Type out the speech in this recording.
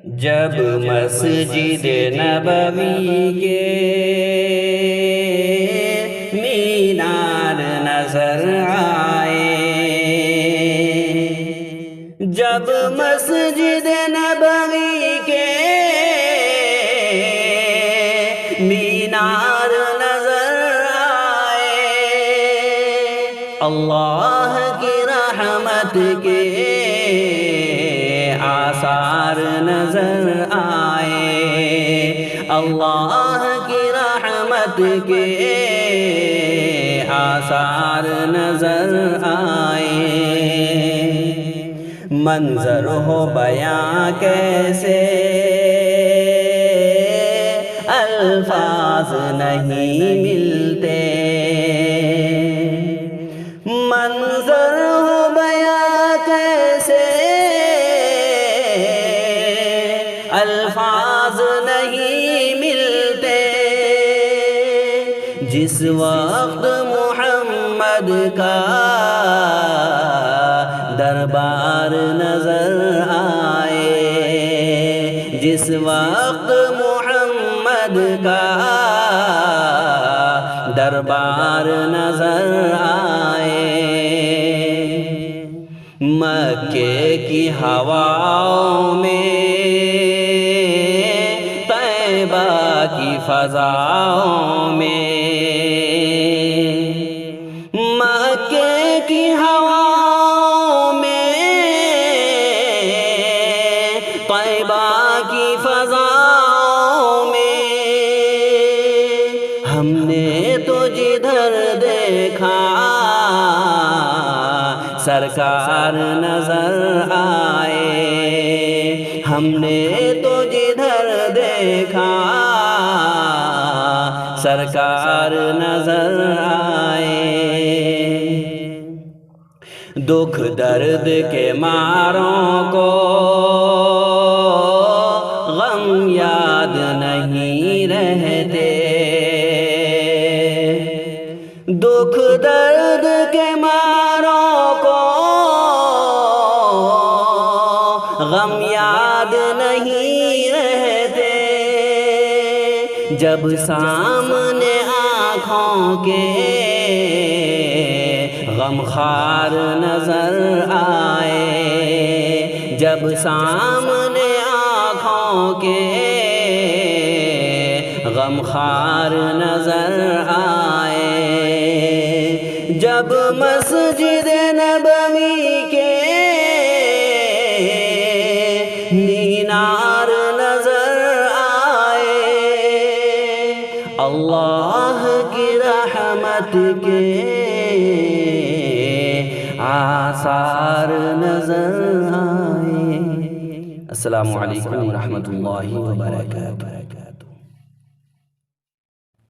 جب مسجد نبوی کے مینار نظر آئے، جب مسجد نبوی کے مینار نظر آئے، اللہ کی رحمت کے آثار نظر آئے، اللہ کی رحمت کے آثار نظر آئے۔ منظر ہو بیاں کیسے الفاظ نہیں ملتے، منظر ہو بیاں کیسے الفاظ نہیں ملتے۔ جس وقت محمد کا دربار نظر آئے، جس وقت محمد کا دربار نظر آئے، مکے کی ہواؤں میں، طیبہ کی فضاؤں میں، مکے کی ہواؤں میں، طیبہ کی فضاؤں میں، ہم نے تو جدھر دیکھا سرکار نظر آئے، ہم نے تو جدھر دیکھا سرکار نظر آئے۔ دکھ درد کے ماروں کو غم یاد نہیں رہتے، دکھ درد کے ماروں کو غم یاد نہیں رہتے، جب سامنے آنکھوں کے غمخوار نظر آئے، جب سامنے آنکھوں کے غمخوار نظر آئے، جب مسجد نبوی کے مینار نظر آئے، اللہ کی رحمت کے آثار نظر آئے۔ السلام علیکم ورحمۃ اللہ وبرکاتہ۔